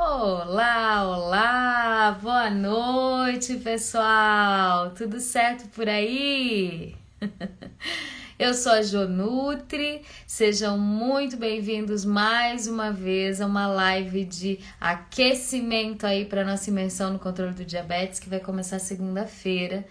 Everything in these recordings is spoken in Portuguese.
Olá, olá, boa noite, pessoal. Tudo certo por aí? Eu sou a Jonutri, sejam muito bem-vindos mais uma vez a uma live de aquecimento aí para nossa imersão no controle do diabetes, que vai começar segunda-feira.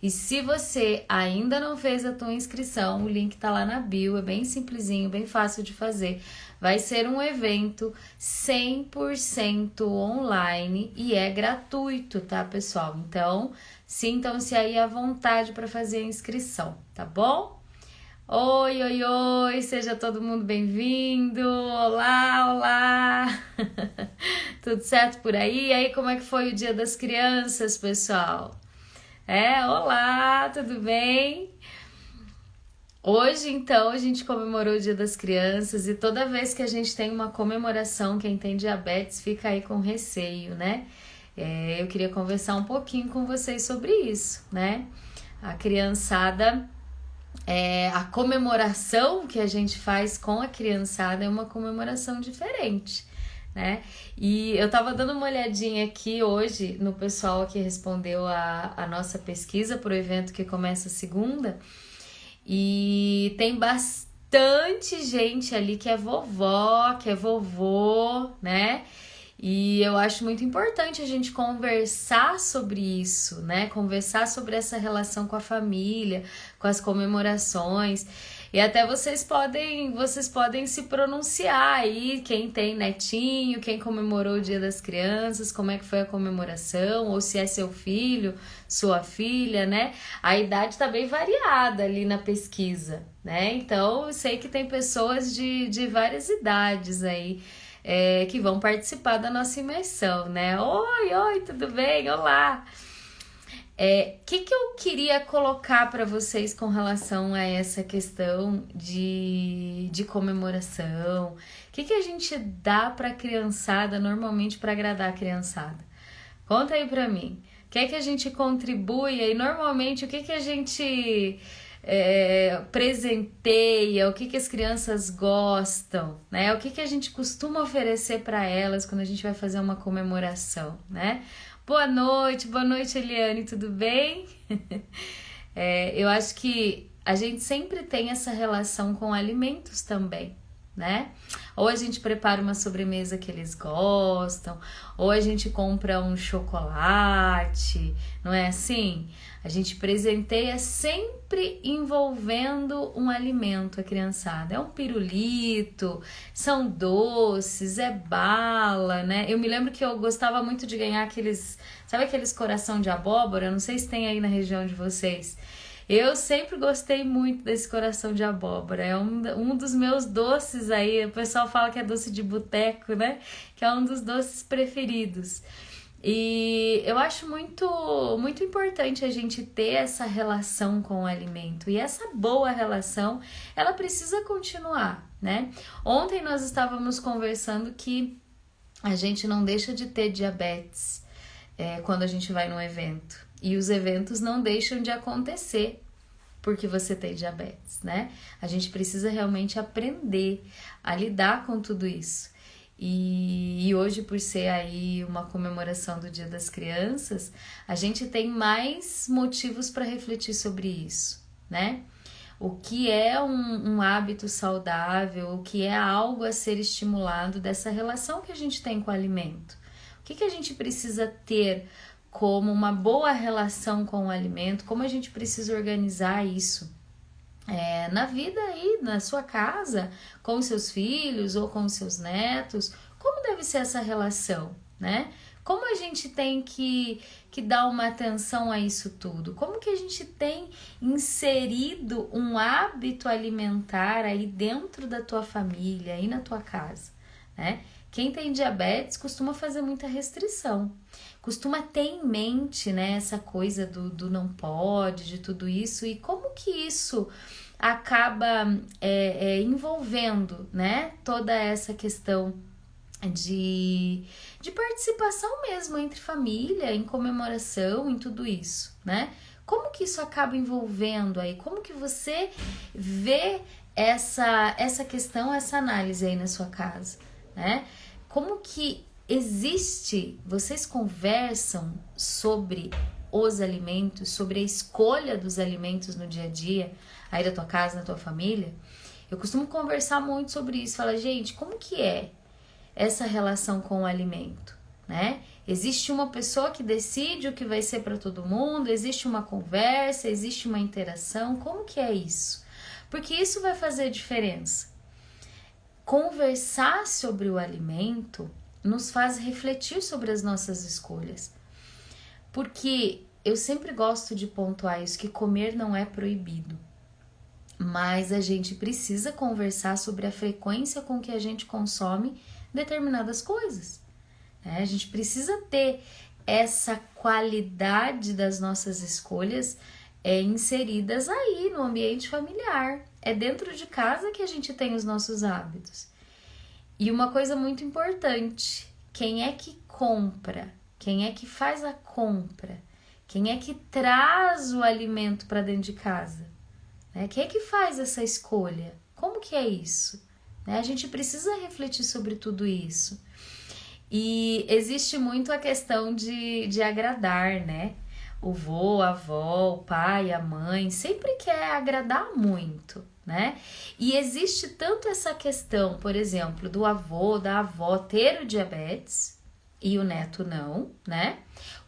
E se você ainda não fez a tua inscrição, o link tá lá na bio, é bem simplesinho, bem fácil de fazer. Vai ser um evento 100% online e é gratuito, tá, pessoal? Então, sintam-se aí à vontade para fazer a inscrição, tá bom? Oi, oi, oi, seja todo mundo bem-vindo. Olá, olá. Tudo certo por aí? E aí, como é que foi o Dia das Crianças, pessoal? Olá, tudo bem? Hoje, então, a gente comemorou o Dia das Crianças e toda vez que a gente tem uma comemoração, quem tem diabetes fica aí com receio, né? Eu queria conversar um pouquinho com vocês sobre isso, né? A criançada, a comemoração que a gente faz com a criançada é uma comemoração diferente, né? E eu tava dando uma olhadinha aqui hoje no pessoal que respondeu a nossa pesquisa pro evento que começa segunda. E tem bastante gente ali que é vovó, que é vovô, né? E eu acho muito importante a gente conversar sobre isso, né? Conversar sobre essa relação com a família, com as comemorações. E até vocês podem se pronunciar aí, quem tem netinho, quem comemorou o Dia das Crianças, como é que foi a comemoração, ou se é seu filho, sua filha, né? A idade tá bem variada ali na pesquisa, né? Então, eu sei que tem pessoas de várias idades aí, que vão participar da nossa imersão, né? Oi, tudo bem? Olá! Que eu queria colocar para vocês com relação a essa questão de comemoração? O que a gente dá para a criançada normalmente para agradar a criançada? Conta aí para mim. O que é que a gente contribui e normalmente o que a gente presenteia, o que as crianças gostam, né? O que a gente costuma oferecer para elas quando a gente vai fazer uma comemoração, né? Boa noite, Eliane, tudo bem? Eu acho que a gente sempre tem essa relação com alimentos também, né? Ou a gente prepara uma sobremesa que eles gostam, ou a gente compra um chocolate, não é assim? A gente presenteia sempre envolvendo um alimento a criançada. É um pirulito, são doces, é bala, né? Eu me lembro que eu gostava muito de ganhar sabe aqueles coração de abóbora? Não sei se tem aí na região de vocês. Eu sempre gostei muito desse coração de abóbora, é um dos meus doces aí, o pessoal fala que é doce de boteco, né? Que é um dos doces preferidos. E eu acho muito, muito importante a gente ter essa relação com o alimento. E essa boa relação, ela precisa continuar, né? Ontem nós estávamos conversando que a gente não deixa de ter diabetes quando a gente vai num evento. E os eventos não deixam de acontecer porque você tem diabetes, né? A gente precisa realmente aprender a lidar com tudo isso. E hoje, por ser aí uma comemoração do Dia das Crianças, a gente tem mais motivos para refletir sobre isso, né? O que é um hábito saudável, o que é algo a ser estimulado dessa relação que a gente tem com o alimento. O que a gente precisa ter como uma boa relação com o alimento, como a gente precisa organizar isso na vida aí, na sua casa, com os seus filhos ou com os seus netos, como deve ser essa relação, né? Como a gente tem que dar uma atenção a isso tudo? Como que a gente tem inserido um hábito alimentar aí dentro da tua família, aí na tua casa, né? Quem tem diabetes costuma fazer muita restrição, costuma ter em mente, né, essa coisa do não pode, de tudo isso, e como que isso acaba envolvendo, né, toda essa questão de participação mesmo entre família, em comemoração, em tudo isso, né? Como que isso acaba envolvendo aí? Como que você vê essa questão, essa análise aí na sua casa, né? Como que vocês conversam sobre os alimentos, sobre a escolha dos alimentos no dia a dia, aí da tua casa, na tua família? Eu costumo conversar muito sobre isso, falar, gente, como que é essa relação com o alimento, né? Existe uma pessoa que decide o que vai ser para todo mundo, existe uma conversa, existe uma interação, como que é isso? Porque isso vai fazer diferença. Conversar sobre o alimento nos faz refletir sobre as nossas escolhas. Porque eu sempre gosto de pontuar isso, que comer não é proibido. Mas a gente precisa conversar sobre a frequência com que a gente consome determinadas coisas. A gente precisa ter essa qualidade das nossas escolhas inseridas aí no ambiente familiar. É dentro de casa que a gente tem os nossos hábitos. E uma coisa muito importante, quem é que compra? Quem é que faz a compra? Quem é que traz o alimento para dentro de casa? Quem é que faz essa escolha? Como que é isso? A gente precisa refletir sobre tudo isso. E existe muito a questão de agradar, né? O vô, a avó, o pai, a mãe, sempre quer agradar muito, né? E existe tanto essa questão, por exemplo, do avô, da avó ter o diabetes e o neto não, né?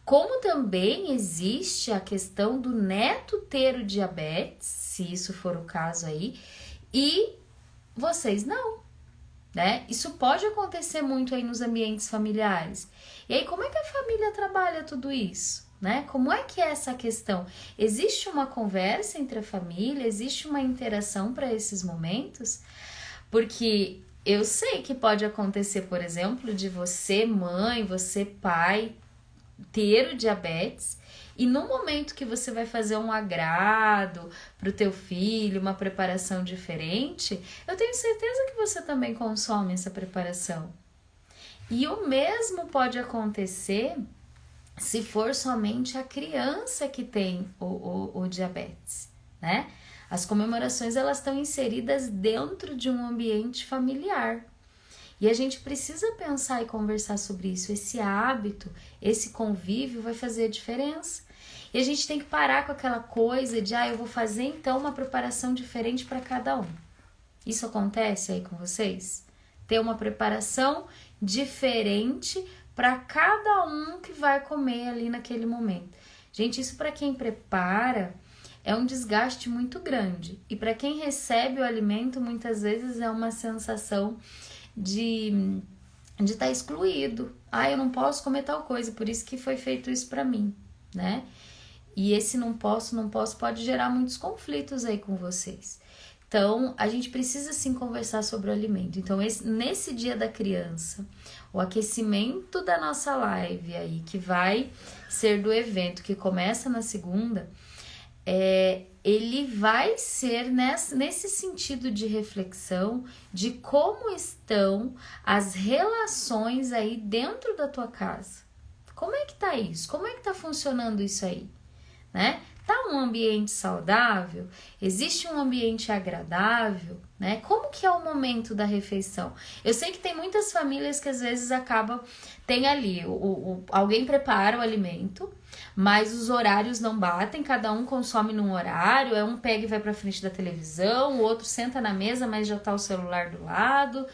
Como também existe a questão do neto ter o diabetes, se isso for o caso aí, e vocês não, né? Isso pode acontecer muito aí nos ambientes familiares. E aí, como é que a família trabalha tudo isso, né? Como é que é essa questão? Existe uma conversa entre a família? Existe uma interação para esses momentos? Porque eu sei que pode acontecer, por exemplo, de você, mãe, você, pai, ter o diabetes e no momento que você vai fazer um agrado para o teu filho, uma preparação diferente, eu tenho certeza que você também consome essa preparação. E o mesmo pode acontecer se for somente a criança que tem o diabetes, né? As comemorações, elas estão inseridas dentro de um ambiente familiar. E a gente precisa pensar e conversar sobre isso. Esse hábito, esse convívio vai fazer a diferença. E a gente tem que parar com aquela coisa de, eu vou fazer então uma preparação diferente para cada um. Isso acontece aí com vocês? Ter uma preparação diferente para cada um que vai comer ali naquele momento. Gente, isso para quem prepara é um desgaste muito grande. E para quem recebe o alimento, muitas vezes é uma sensação de estar excluído. Eu não posso comer tal coisa, por isso que foi feito isso para mim, né? E esse não posso pode gerar muitos conflitos aí com vocês. Então, a gente precisa sim conversar sobre o alimento. Então, nesse dia da criança, o aquecimento da nossa live aí, que vai ser do evento que começa na segunda, ele vai ser nesse sentido de reflexão de como estão as relações aí dentro da tua casa. Como é que tá isso? Como é que tá funcionando isso aí? Né? Tá um ambiente saudável? Existe um ambiente agradável? Né? Como que é o momento da refeição? Eu sei que tem muitas famílias que às vezes tem ali, alguém prepara o alimento, mas os horários não batem, cada um consome num horário, um pega e vai pra frente da televisão, o outro senta na mesa, mas já tá o celular do lado,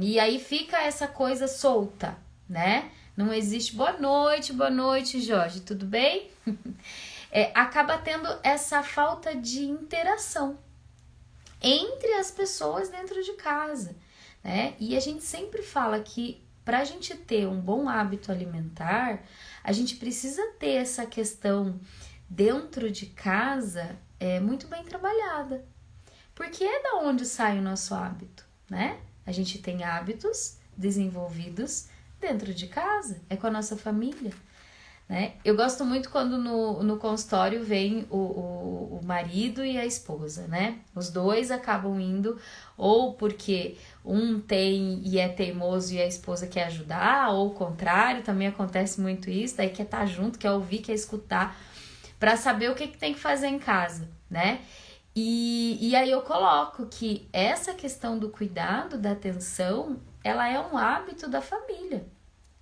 e aí fica essa coisa solta, né? Não existe boa noite, Jorge, tudo bem? Acaba tendo essa falta de interação entre as pessoas dentro de casa, né? E a gente sempre fala que para a gente ter um bom hábito alimentar, a gente precisa ter essa questão dentro de casa muito bem trabalhada. Porque é da onde sai o nosso hábito, né? A gente tem hábitos desenvolvidos dentro de casa, com a nossa família, né? Eu gosto muito quando no consultório vem o marido e a esposa, né? Os dois acabam indo ou porque um tem e é teimoso e a esposa quer ajudar, ou o contrário, também acontece muito isso, daí quer estar junto, quer ouvir, quer escutar, para saber o que tem que fazer em casa, né? E aí eu coloco que essa questão do cuidado, da atenção, ela é um hábito da família.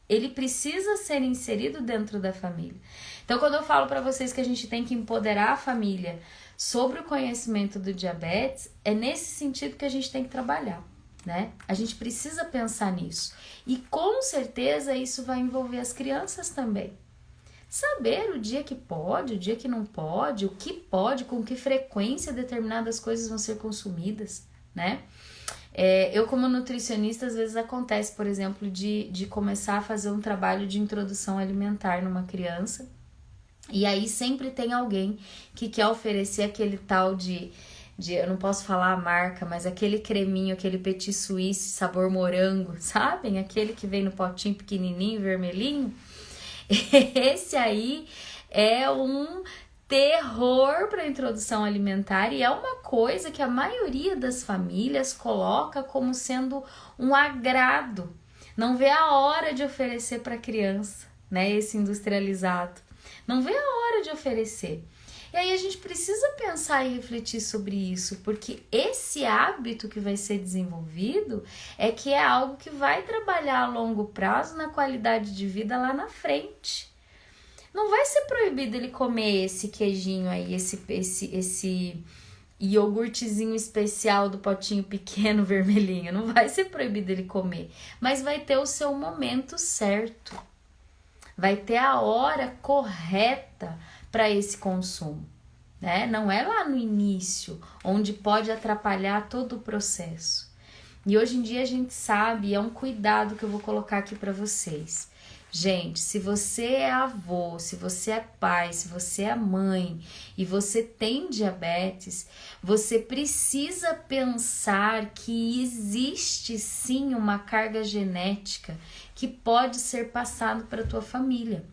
Ele precisa ser inserido dentro da família. Então, quando eu falo para vocês que a gente tem que empoderar a família sobre o conhecimento do diabetes, é nesse sentido que a gente tem que trabalhar, né? A gente precisa pensar nisso. E com certeza isso vai envolver as crianças também. Saber o dia que pode, o dia que não pode, o que pode, com que frequência determinadas coisas vão ser consumidas, né? Eu como nutricionista, às vezes acontece, por exemplo, de começar a fazer um trabalho de introdução alimentar numa criança, e aí sempre tem alguém que quer oferecer aquele tal de eu não posso falar a marca, mas aquele creminho, aquele petit suisse sabor morango, sabem? Aquele que vem no potinho pequenininho, vermelhinho. Esse aí é um terror para a introdução alimentar e é uma coisa que a maioria das famílias coloca como sendo um agrado. Não vê a hora de oferecer para a criança, né, esse industrializado. Não vê a hora de oferecer. E aí a gente precisa pensar e refletir sobre isso, porque esse hábito que vai ser desenvolvido é que é algo que vai trabalhar a longo prazo na qualidade de vida lá na frente. Não vai ser proibido ele comer esse queijinho aí, esse iogurtezinho especial do potinho pequeno vermelhinho. Não vai ser proibido ele comer, mas vai ter o seu momento certo. Vai ter a hora correta para esse consumo, né? Não é lá no início, onde pode atrapalhar todo o processo. E hoje em dia a gente sabe, é um cuidado que eu vou colocar aqui para vocês. Gente, se você é avô, se você é pai, se você é mãe e você tem diabetes, você precisa pensar que existe sim uma carga genética que pode ser passado para a tua família.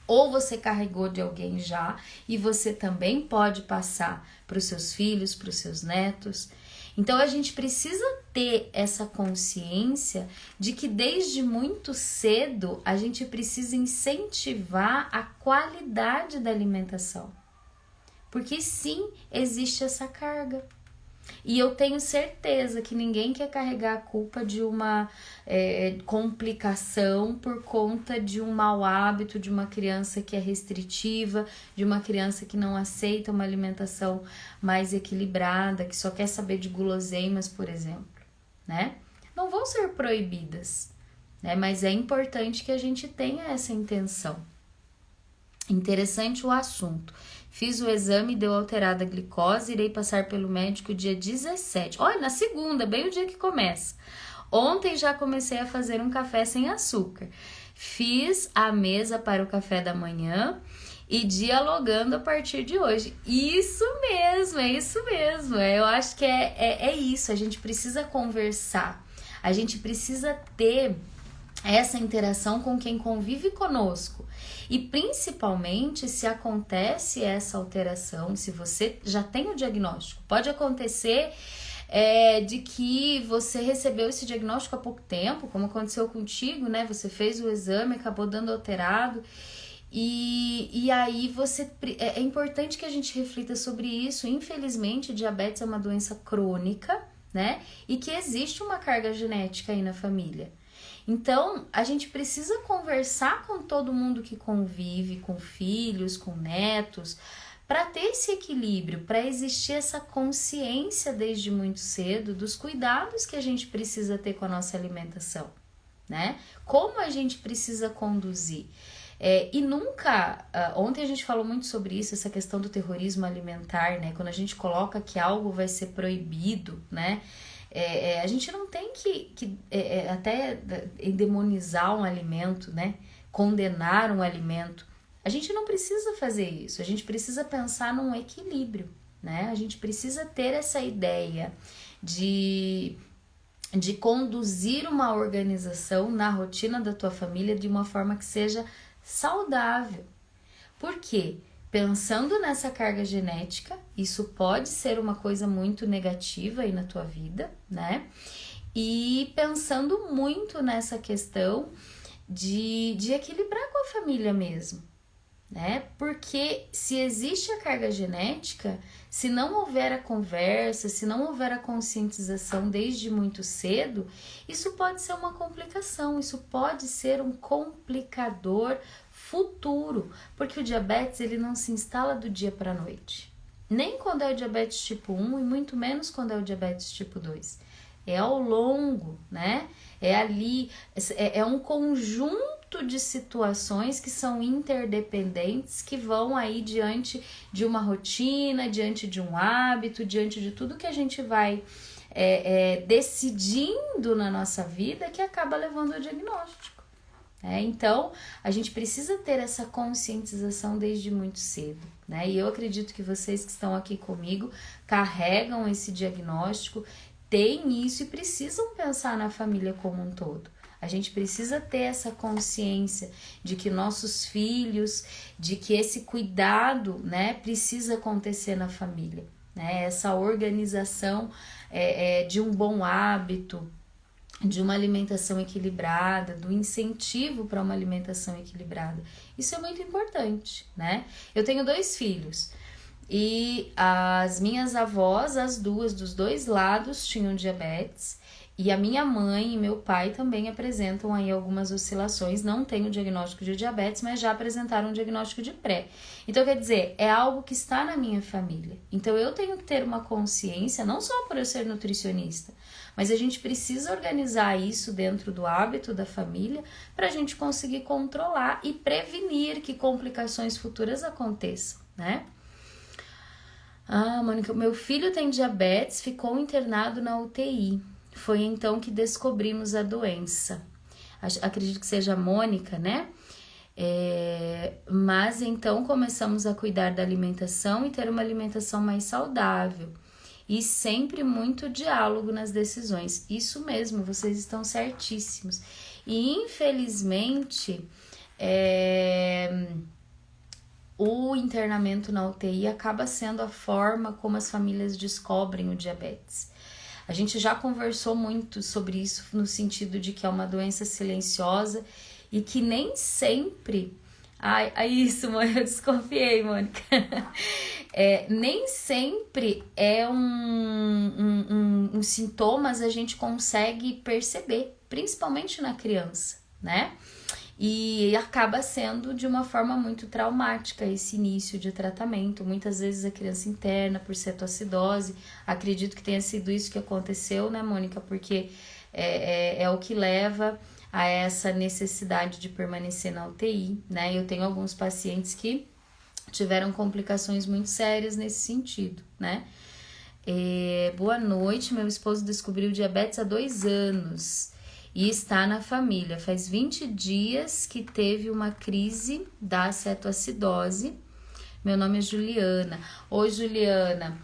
Ou você carregou de alguém já e você também pode passar para os seus filhos, para os seus netos. Então a gente precisa ter essa consciência de que desde muito cedo a gente precisa incentivar a qualidade da alimentação. Porque sim, existe essa carga. E eu tenho certeza que ninguém quer carregar a culpa de uma complicação por conta de um mau hábito, de uma criança que é restritiva, de uma criança que não aceita uma alimentação mais equilibrada, que só quer saber de guloseimas, por exemplo, né? Não vão ser proibidas, né? Mas é importante que a gente tenha essa intenção. Interessante o assunto. Fiz o exame e deu alterada a glicose, irei passar pelo médico dia 17. Olha, na segunda, bem o dia que começa. Ontem já comecei a fazer um café sem açúcar. Fiz a mesa para o café da manhã e dialogando a partir de hoje. Isso mesmo, é isso mesmo. Eu acho que é isso, a gente precisa conversar. A gente precisa ter essa interação com quem convive conosco. E principalmente se acontece essa alteração, se você já tem o diagnóstico, pode acontecer de que você recebeu esse diagnóstico há pouco tempo, como aconteceu contigo, né? Você fez o exame, acabou dando alterado. E aí é importante que a gente reflita sobre isso. Infelizmente, diabetes é uma doença crônica, né? E que existe uma carga genética aí na família. Então, a gente precisa conversar com todo mundo que convive, com filhos, com netos, para ter esse equilíbrio, para existir essa consciência desde muito cedo dos cuidados que a gente precisa ter com a nossa alimentação, né? Como a gente precisa conduzir. E nunca, ontem a gente falou muito sobre isso, essa questão do terrorismo alimentar, né? Quando a gente coloca que algo vai ser proibido, né? A gente não tem que até endemonizar um alimento, né? Condenar um alimento. A gente não precisa fazer isso, a gente precisa pensar num equilíbrio, né? A gente precisa ter essa ideia de conduzir uma organização na rotina da tua família de uma forma que seja saudável. Por quê? Pensando nessa carga genética, isso pode ser uma coisa muito negativa aí na tua vida, né? E pensando muito nessa questão de equilibrar com a família mesmo, né? Porque se existe a carga genética, se não houver a conversa, se não houver a conscientização desde muito cedo, isso pode ser uma complicação, isso pode ser um complicador futuro, porque o diabetes ele não se instala do dia para a noite. Nem quando é o diabetes tipo 1 e muito menos quando é o diabetes tipo 2. É ao longo, né? É ali, é um conjunto de situações que são interdependentes, que vão aí diante de uma rotina, diante de um hábito, diante de tudo que a gente vai decidindo na nossa vida, que acaba levando ao diagnóstico. Então, a gente precisa ter essa conscientização desde muito cedo, né? E eu acredito que vocês que estão aqui comigo carregam esse diagnóstico, têm isso e precisam pensar na família como um todo. A gente precisa ter essa consciência de que nossos filhos, de que esse cuidado, né, precisa acontecer na família, né? Essa organização de um bom hábito, de uma alimentação equilibrada, do incentivo para uma alimentação equilibrada. Isso é muito importante, né? Eu tenho 2 filhos e as minhas avós, as duas, dos 2 lados, tinham diabetes, e a minha mãe e meu pai também apresentam aí algumas oscilações, não têm o diagnóstico de diabetes, mas já apresentaram o diagnóstico de pré. Então, quer dizer, é algo que está na minha família. Então, eu tenho que ter uma consciência, não só por eu ser nutricionista, mas a gente precisa organizar isso dentro do hábito da família para a gente conseguir controlar e prevenir que complicações futuras aconteçam, né? Ah, Mônica, meu filho tem diabetes, ficou internado na UTI. Foi então que descobrimos a doença. Acredito que seja a Mônica, né? Mas então começamos a cuidar da alimentação e ter uma alimentação mais saudável. E sempre muito diálogo nas decisões. Isso mesmo, vocês estão certíssimos. E infelizmente, o internamento na UTI acaba sendo a forma como as famílias descobrem o diabetes. A gente já conversou muito sobre isso no sentido de que é uma doença silenciosa e que nem sempre... isso, eu desconfiei, Mônica. Nem sempre é um sintomas a gente consegue perceber, principalmente na criança, né? E acaba sendo de uma forma muito traumática esse início de tratamento. Muitas vezes a criança interna por cetoacidose. Acredito que tenha sido isso que aconteceu, né, Mônica? Porque é o que leva a essa necessidade de permanecer na UTI, né? Eu tenho alguns pacientes que tiveram complicações muito sérias nesse sentido, né? Boa noite, meu esposo descobriu diabetes há 2 anos e está na família. Faz 20 dias que teve uma crise da cetoacidose. Meu nome é Juliana. Oi, Juliana.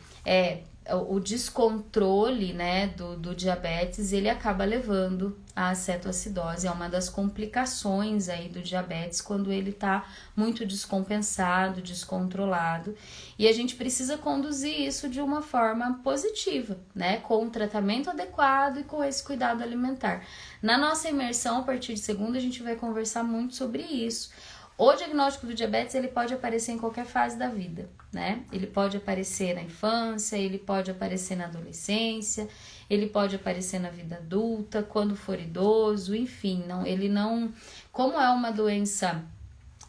O descontrole, né, do diabetes, ele acaba levando à cetoacidose. É uma das complicações aí do diabetes quando ele tá muito descompensado, descontrolado. E a gente precisa conduzir isso de uma forma positiva, né, com um tratamento adequado e com esse cuidado alimentar. Na nossa imersão, a partir de segunda, a gente vai conversar muito sobre isso. O diagnóstico do diabetes, ele pode aparecer em qualquer fase da vida, né? Ele pode aparecer na infância, ele pode aparecer na adolescência, ele pode aparecer na vida adulta, quando for idoso, enfim, como é uma doença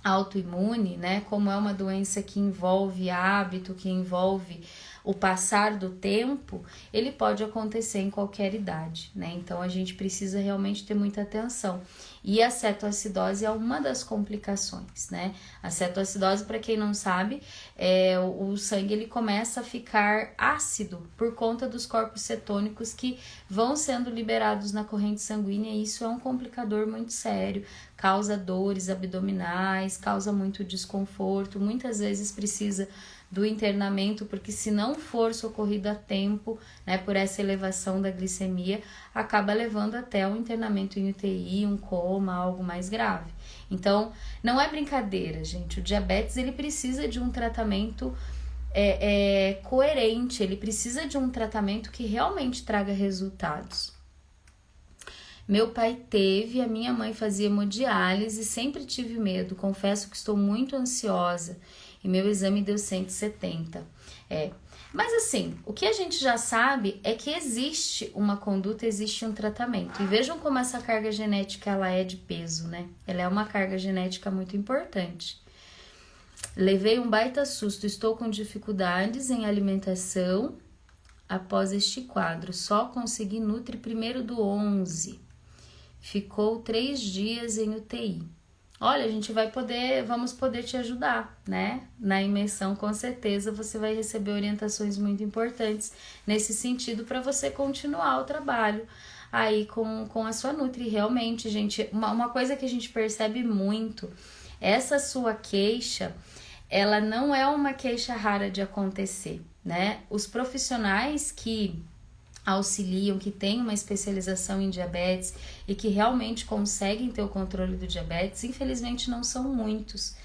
autoimune, né? Como é uma doença que envolve hábito, que envolve o passar do tempo, ele pode acontecer em qualquer idade, né? Então a gente precisa realmente ter muita atenção. E a cetoacidose é uma das complicações, né? A cetoacidose, para quem não sabe, o sangue ele começa a ficar ácido por conta dos corpos cetônicos que vão sendo liberados na corrente sanguínea, e isso é um complicador muito sério, causa dores abdominais, causa muito desconforto, muitas vezes precisa do internamento, porque se não for socorrido a tempo, né, por essa elevação da glicemia, acaba levando até um internamento em UTI, um coma, algo mais grave. Então, não é brincadeira, gente. O diabetes, ele precisa de um tratamento coerente, ele precisa de um tratamento que realmente traga resultados. Meu pai teve, a minha mãe fazia hemodiálise, sempre tive medo, confesso que estou muito ansiosa e meu exame deu 170. Mas assim, o que a gente já sabe é que existe uma conduta, existe um tratamento. E vejam como essa carga genética ela é de peso, né? Ela é uma carga genética muito importante. Levei um baita susto, estou com dificuldades em alimentação após este quadro. Só consegui Nutri 1º do 11. Ficou 3 dias em UTI. Olha, a gente vamos poder te ajudar, né? Na imersão, com certeza, você vai receber orientações muito importantes nesse sentido para você continuar o trabalho aí com a sua Nutri. Realmente, gente, uma coisa que a gente percebe muito, essa sua queixa, ela não é uma queixa rara de acontecer, né? Os profissionais que auxiliam, que têm uma especialização em diabetes e que realmente conseguem ter o controle do diabetes, infelizmente não são muitos.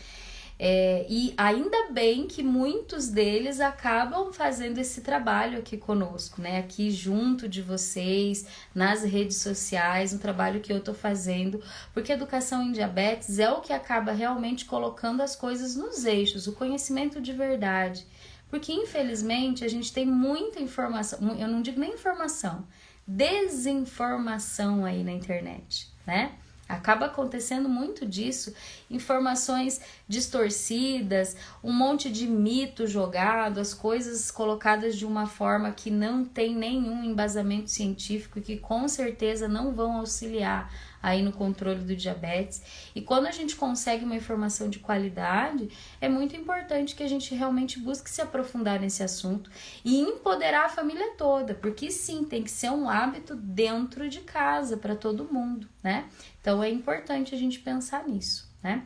E ainda bem que muitos deles acabam fazendo esse trabalho aqui conosco, né? Aqui junto de vocês, nas redes sociais, um trabalho que eu tô fazendo, porque a educação em diabetes é o que acaba realmente colocando as coisas nos eixos, o conhecimento de verdade. Porque, infelizmente, a gente tem muita informação, eu não digo nem informação, desinformação aí na internet, né? Acaba acontecendo muito disso, informações distorcidas, um monte de mito jogado, as coisas colocadas de uma forma que não tem nenhum embasamento científico e que com certeza não vão auxiliar aí no controle do diabetes. E quando a gente consegue uma informação de qualidade, é muito importante que a gente realmente busque se aprofundar nesse assunto e empoderar a família toda, porque sim, tem que ser um hábito dentro de casa para todo mundo, né? Então é importante a gente pensar nisso, né?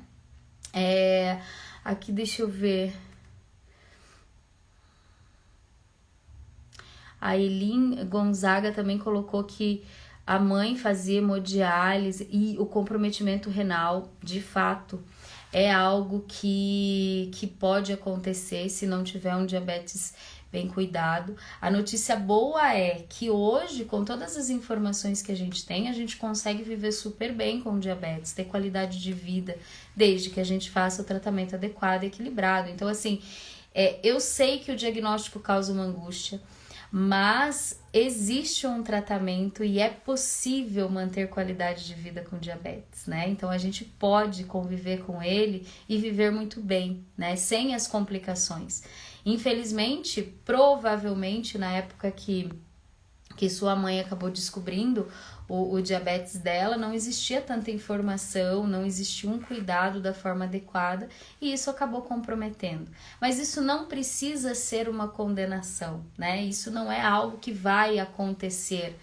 Aqui deixa eu ver. A Elin Gonzaga também colocou que a mãe fazia hemodiálise e o comprometimento renal, de fato, é algo que pode acontecer se não tiver um diabetes bem cuidado. A notícia boa é que hoje, com todas as informações que a gente consegue viver super bem com o diabetes, ter qualidade de vida, desde que a gente faça o tratamento adequado e equilibrado. Então, assim, eu sei que o diagnóstico causa uma angústia, mas existe um tratamento e é possível manter qualidade de vida com diabetes, né? Então a gente pode conviver com ele e viver muito bem, né? Sem as complicações. Infelizmente, provavelmente na época que sua mãe acabou descobrindo o diabetes dela, não existia tanta informação, não existia um cuidado da forma adequada e isso acabou comprometendo. Mas isso não precisa ser uma condenação, né? Isso não é algo que vai acontecer.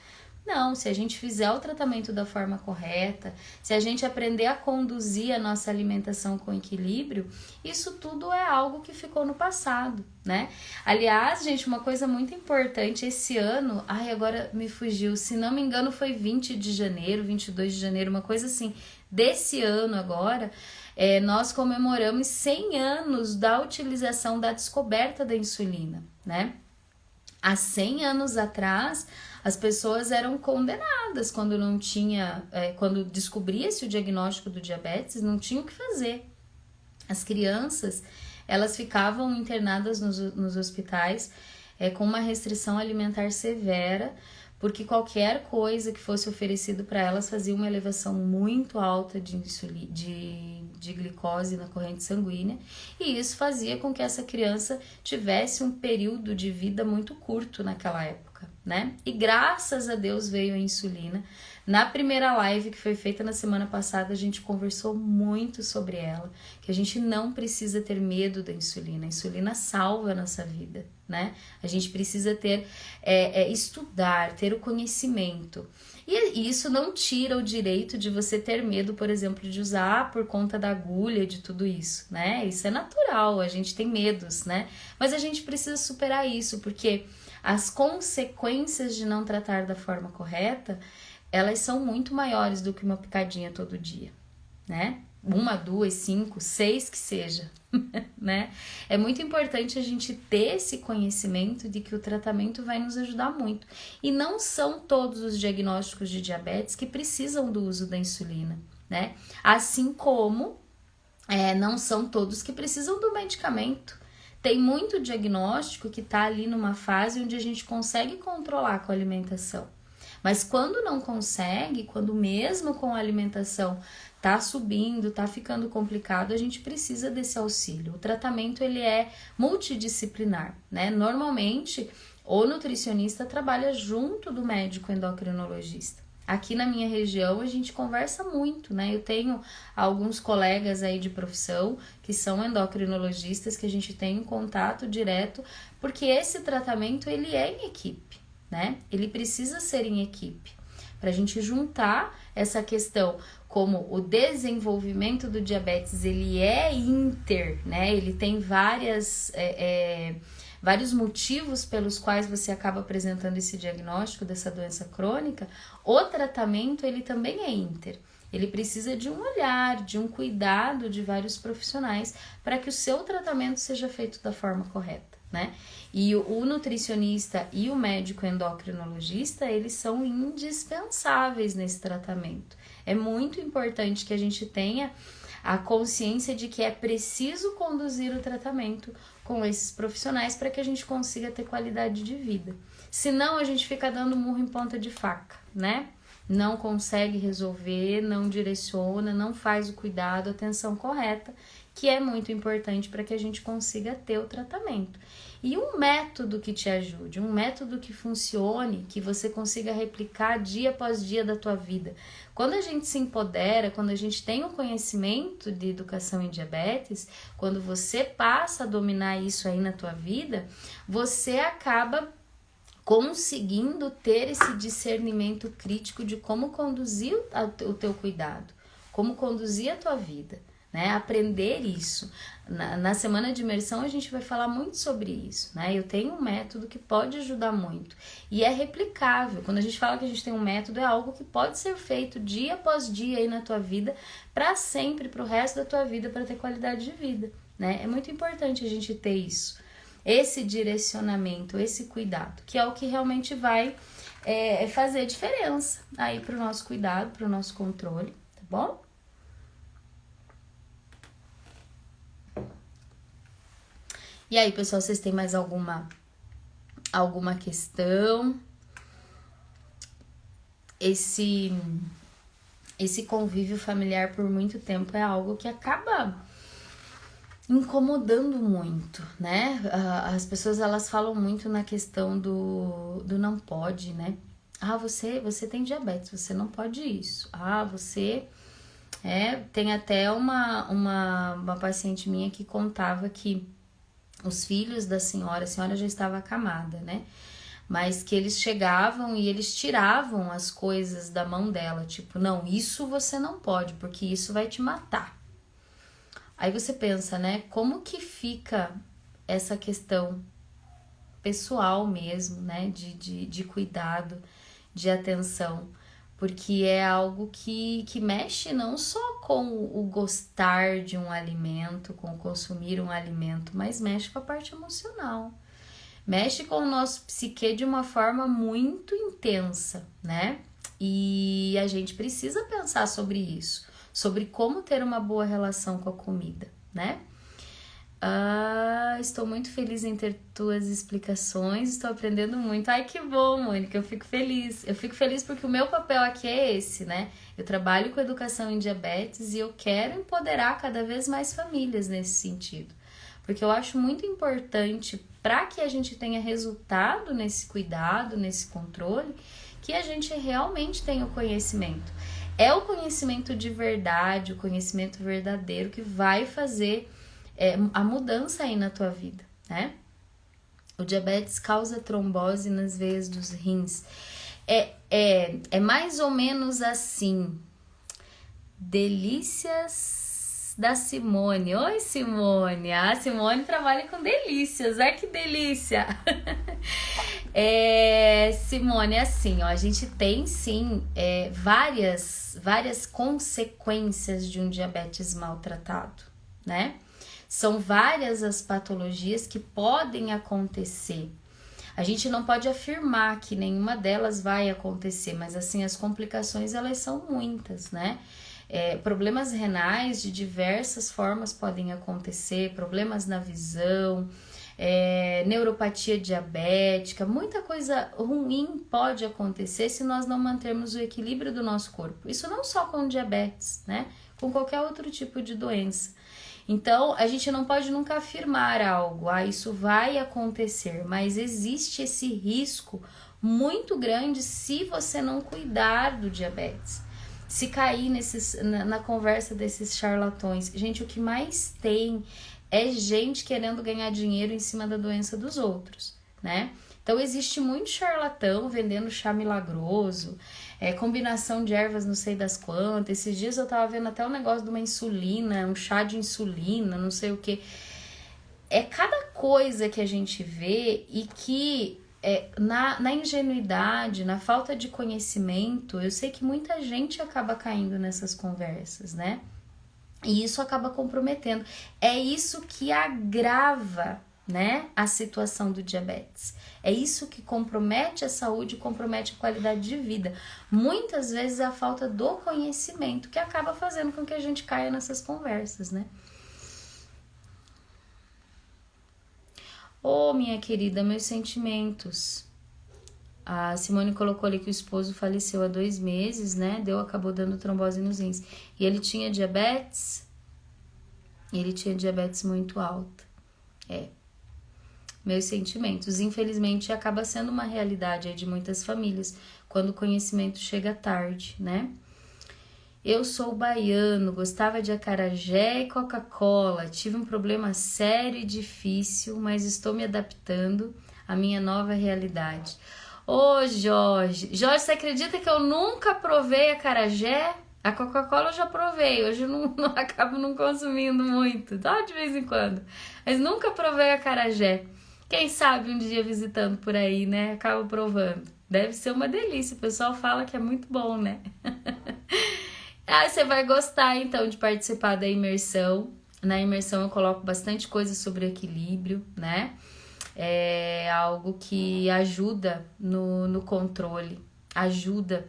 Não, se a gente fizer o tratamento da forma correta, se a gente aprender a conduzir a nossa alimentação com equilíbrio, isso tudo é algo que ficou no passado, né? Aliás, gente, uma coisa muito importante, esse ano, agora me fugiu, se não me engano foi 20 de janeiro, 22 de janeiro, uma coisa assim, desse ano agora, nós comemoramos 100 anos da utilização da descoberta da insulina, né? Há 100 anos atrás, as pessoas eram condenadas quando não tinha, quando descobria-se o diagnóstico do diabetes, não tinha o que fazer. As crianças, elas ficavam internadas nos hospitais com uma restrição alimentar severa, porque qualquer coisa que fosse oferecido para elas fazia uma elevação muito alta de glicose na corrente sanguínea, e isso fazia com que essa criança tivesse um período de vida muito curto naquela época, né? E graças a Deus veio a insulina. Na primeira live que foi feita na semana passada, a gente conversou muito sobre ela, que a gente não precisa ter medo da insulina. A insulina salva a nossa vida, né? A gente precisa estudar, ter o conhecimento. E isso não tira o direito de você ter medo, por exemplo, de usar por conta da agulha, de tudo isso, né? Isso é natural, a gente tem medos, né? Mas a gente precisa superar isso, porque as consequências de não tratar da forma correta, elas são muito maiores do que uma picadinha todo dia, né? 1, 2, 5, 6 que seja, né? É muito importante a gente ter esse conhecimento de que o tratamento vai nos ajudar muito. E não são todos os diagnósticos de diabetes que precisam do uso da insulina, né? Assim como não são todos que precisam do medicamento. Tem muito diagnóstico que está ali numa fase onde a gente consegue controlar com a alimentação. Mas quando não consegue, quando mesmo com a alimentação tá subindo, tá ficando complicado, a gente precisa desse auxílio. O tratamento ele é multidisciplinar, né? Normalmente, o nutricionista trabalha junto do médico endocrinologista. Aqui na minha região a gente conversa muito, né? Eu tenho alguns colegas aí de profissão que são endocrinologistas que a gente tem um contato direto, porque esse tratamento ele é em equipe, né? Ele precisa ser em equipe, para a gente juntar essa questão, como o desenvolvimento do diabetes, ele é né? Ele tem vários motivos pelos quais você acaba apresentando esse diagnóstico dessa doença crônica. O tratamento, ele também é inter. Ele precisa de um olhar, de um cuidado de vários profissionais para que o seu tratamento seja feito da forma correta, né? E o nutricionista e o médico endocrinologista, eles são indispensáveis nesse tratamento. É muito importante que a gente tenha a consciência de que é preciso conduzir o tratamento com esses profissionais para que a gente consiga ter qualidade de vida. Senão a gente fica dando murro em ponta de faca, né? Não consegue resolver, não direciona, não faz o cuidado, a atenção correta, que é muito importante para que a gente consiga ter o tratamento. E um método que te ajude, um método que funcione, que você consiga replicar dia após dia da tua vida. Quando a gente se empodera, quando a gente tem o conhecimento de educação em diabetes, quando você passa a dominar isso aí na tua vida, você acaba conseguindo ter esse discernimento crítico de como conduzir o teu cuidado, como conduzir a tua vida, né? Aprender isso. Na semana de imersão a gente vai falar muito sobre isso, né? Eu tenho um método que pode ajudar muito e é replicável. Quando a gente fala que a gente tem um método, é algo que pode ser feito dia após dia aí na tua vida, para sempre, para o resto da tua vida, para ter qualidade de vida, né? É muito importante a gente ter isso, esse direcionamento, esse cuidado, que é o que realmente vai fazer diferença aí para o nosso cuidado, para o nosso controle, tá bom? E aí, pessoal, vocês têm mais alguma questão? Esse convívio familiar por muito tempo é algo que acaba incomodando muito, né? As pessoas, elas falam muito na questão do não pode, né? Ah, você tem diabetes, você não pode isso. Ah, você... tem até uma paciente minha que contava que os filhos da senhora, a senhora já estava acamada, né? Mas que eles chegavam e eles tiravam as coisas da mão dela, tipo, não, isso você não pode, porque isso vai te matar. Aí você pensa, né, como que fica essa questão pessoal mesmo, né, de cuidado, de atenção, porque é algo que mexe não só com o gostar de um alimento, com o consumir um alimento, mas mexe com a parte emocional, mexe com o nosso psique de uma forma muito intensa, né? E a gente precisa pensar sobre isso, sobre como ter uma boa relação com a comida, né? Estou muito feliz em ter tuas explicações, estou aprendendo muito. Ai, que bom, Mônica, eu fico feliz. Eu fico feliz porque o meu papel aqui é esse, né? Eu trabalho com educação em diabetes e eu quero empoderar cada vez mais famílias nesse sentido. Porque eu acho muito importante, para que a gente tenha resultado nesse cuidado, nesse controle, que a gente realmente tenha o conhecimento. É o conhecimento de verdade, o conhecimento verdadeiro que vai fazer a mudança aí na tua vida, né? O diabetes causa trombose nas veias dos rins. É mais ou menos assim. Delícias da Simone. Oi, Simone. A Simone trabalha com delícias. Ai, que delícia. Simone, assim, ó, a gente tem sim várias consequências de um diabetes maltratado, né? São várias as patologias que podem acontecer. A gente não pode afirmar que nenhuma delas vai acontecer, mas assim, as complicações elas são muitas, né? Problemas renais de diversas formas podem acontecer, problemas na visão, neuropatia diabética, muita coisa ruim pode acontecer se nós não mantermos o equilíbrio do nosso corpo. Isso não só com diabetes, né? Com qualquer outro tipo de doença. Então, a gente não pode nunca afirmar algo, isso vai acontecer, mas existe esse risco muito grande se você não cuidar do diabetes. Se cair na conversa desses charlatões. Gente, o que mais tem é gente querendo ganhar dinheiro em cima da doença dos outros, né? Então, existe muito charlatão vendendo chá milagroso, combinação de ervas não sei das quantas. Esses dias eu tava vendo até um negócio de uma insulina, um chá de insulina, não sei o que. É cada coisa que a gente vê e que na ingenuidade, na falta de conhecimento, eu sei que muita gente acaba caindo nessas conversas, né? E isso acaba comprometendo. É isso que agrava, né, a situação do diabetes. É isso que compromete a saúde, compromete a qualidade de vida. Muitas vezes é a falta do conhecimento que acaba fazendo com que a gente caia nessas conversas, né? Minha querida, meus sentimentos. A Simone colocou ali que o esposo faleceu há 2 meses, né? Acabou dando trombose nos rins. E ele tinha diabetes? Ele tinha diabetes muito alta. Meus sentimentos. Infelizmente, acaba sendo uma realidade aí de muitas famílias, quando o conhecimento chega tarde, né? Eu sou baiano, gostava de acarajé e Coca-Cola. Tive um problema sério e difícil, mas estou me adaptando à minha nova realidade. Jorge, você acredita que eu nunca provei acarajé? A Coca-Cola eu já provei, hoje eu não acabo não consumindo muito, só de vez em quando. Mas nunca provei acarajé. Quem sabe um dia visitando por aí, né? Acabo provando. Deve ser uma delícia, o pessoal fala que é muito bom, né? Você vai gostar então de participar da imersão. Na imersão eu coloco bastante coisa sobre equilíbrio, né? É algo que ajuda no controle, ajuda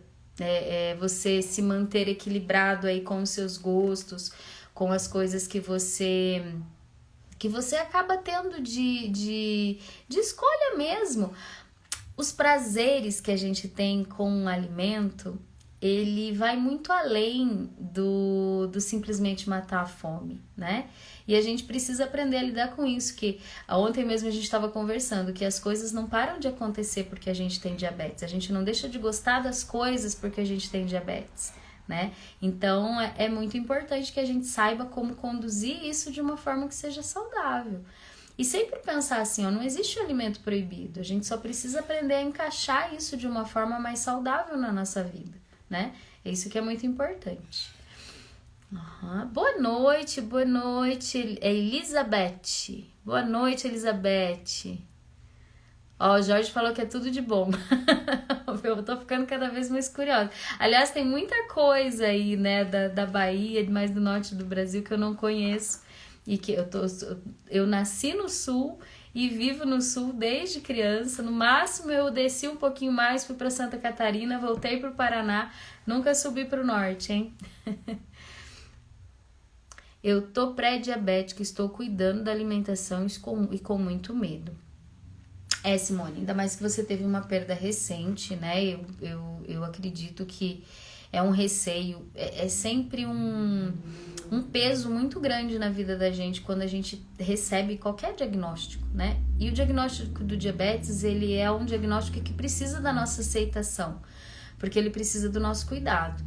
você se manter equilibrado aí com os seus gostos, com as coisas que você acaba tendo de escolha mesmo. Os prazeres que a gente tem com o alimento, ele vai muito além do simplesmente matar a fome, né? E a gente precisa aprender a lidar com isso, que ontem mesmo a gente estava conversando, que as coisas não param de acontecer porque a gente tem diabetes, a gente não deixa de gostar das coisas porque a gente tem diabetes, né? Então é muito importante que a gente saiba como conduzir isso de uma forma que seja saudável. E sempre pensar assim, não existe alimento proibido, a gente só precisa aprender a encaixar isso de uma forma mais saudável na nossa vida, né? É isso que é muito importante. Boa noite, Elizabeth. Boa noite, Elizabeth. O Jorge falou que é tudo de bom. Eu tô ficando cada vez mais curiosa. Aliás, tem muita coisa aí, né, da Bahia, mais do norte do Brasil, que eu não conheço. E que eu nasci no sul e vivo no sul desde criança. No máximo eu desci um pouquinho mais, fui para Santa Catarina, voltei para o Paraná, nunca subi para o norte, hein? Eu tô pré-diabética, estou cuidando da alimentação e com muito medo. Simone, ainda mais que você teve uma perda recente, né? Eu acredito que é um receio, é sempre um peso muito grande na vida da gente quando a gente recebe qualquer diagnóstico, né? E o diagnóstico do diabetes, ele é um diagnóstico que precisa da nossa aceitação, porque ele precisa do nosso cuidado.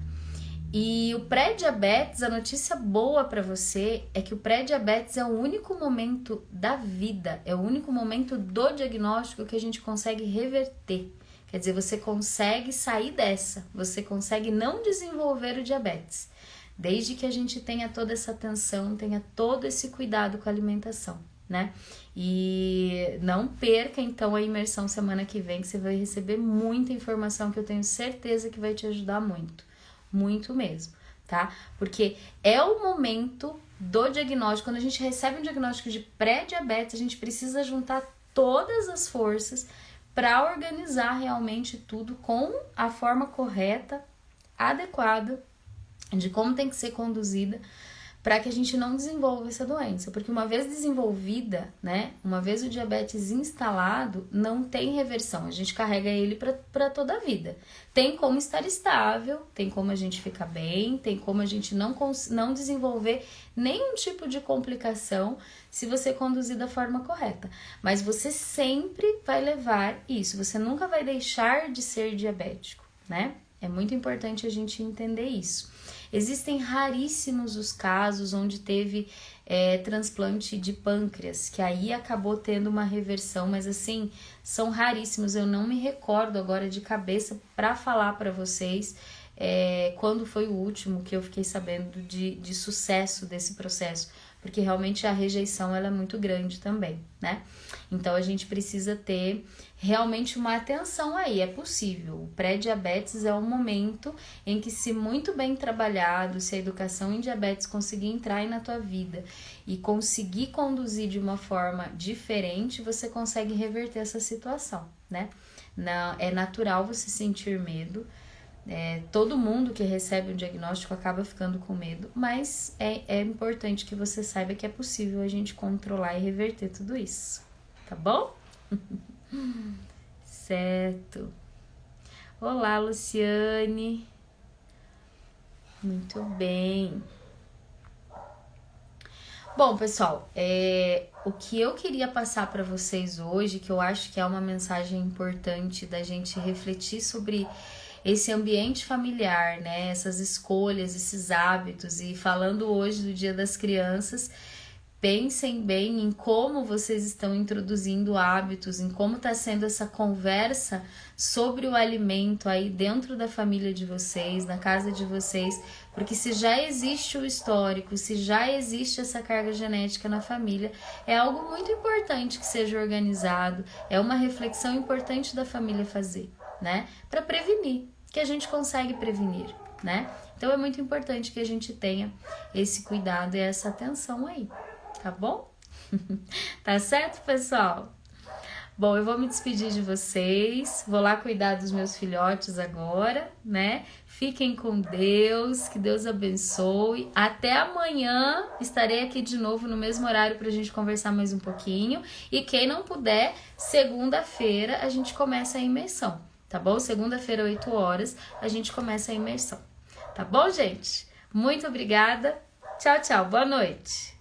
E o pré-diabetes, a notícia boa para você é que o pré-diabetes é o único momento da vida, é o único momento do diagnóstico que a gente consegue reverter. Quer dizer, você consegue sair dessa, você consegue não desenvolver o diabetes, desde que a gente tenha toda essa atenção, tenha todo esse cuidado com a alimentação, né? E não perca então a imersão semana que vem, que você vai receber muita informação que eu tenho certeza que vai te ajudar muito. Muito mesmo, tá? Porque é o momento do diagnóstico, quando a gente recebe um diagnóstico de pré-diabetes, a gente precisa juntar todas as forças para organizar realmente tudo com a forma correta, adequada, de como tem que ser conduzida, para que a gente não desenvolva essa doença, porque uma vez desenvolvida, né, uma vez o diabetes instalado, não tem reversão, a gente carrega ele para toda a vida. Tem como estar estável, tem como a gente ficar bem, tem como a gente não desenvolver nenhum tipo de complicação se você conduzir da forma correta, mas você sempre vai levar isso, você nunca vai deixar de ser diabético, né? É muito importante a gente entender isso. Existem raríssimos os casos onde teve transplante de pâncreas, que aí acabou tendo uma reversão, mas assim, são raríssimos. Eu não me recordo agora de cabeça para falar para vocês quando foi o último que eu fiquei sabendo de sucesso desse processo, porque realmente a rejeição ela é muito grande também, né? Então a gente precisa ter realmente uma atenção aí, é possível. O pré-diabetes é um momento em que, se muito bem trabalhado, se a educação em diabetes conseguir entrar aí na tua vida e conseguir conduzir de uma forma diferente, você consegue reverter essa situação, né? É natural você sentir medo. Todo mundo que recebe um diagnóstico acaba ficando com medo, mas é importante que você saiba que é possível a gente controlar e reverter tudo isso, tá bom? Certo. Olá, Luciane. Muito bem. Bom, pessoal, o que eu queria passar para vocês hoje, que eu acho que é uma mensagem importante da gente refletir sobre esse ambiente familiar, né? Essas escolhas, esses hábitos. E falando hoje do Dia das Crianças, pensem bem em como vocês estão introduzindo hábitos, em como está sendo essa conversa sobre o alimento aí dentro da família de vocês, na casa de vocês, porque se já existe o histórico, se já existe essa carga genética na família, é algo muito importante que seja organizado, é uma reflexão importante da família fazer, né? Para prevenir, que a gente consegue prevenir, né? Então é muito importante que a gente tenha esse cuidado e essa atenção aí, tá bom? Tá certo, pessoal? Bom, eu vou me despedir de vocês, vou lá cuidar dos meus filhotes agora, né? Fiquem com Deus, que Deus abençoe. Até amanhã estarei aqui de novo no mesmo horário pra gente conversar mais um pouquinho. E quem não puder, segunda-feira a gente começa a imersão, tá bom? Segunda-feira, 8 horas, a gente começa a imersão. Tá bom, gente? Muito obrigada. Tchau, tchau. Boa noite.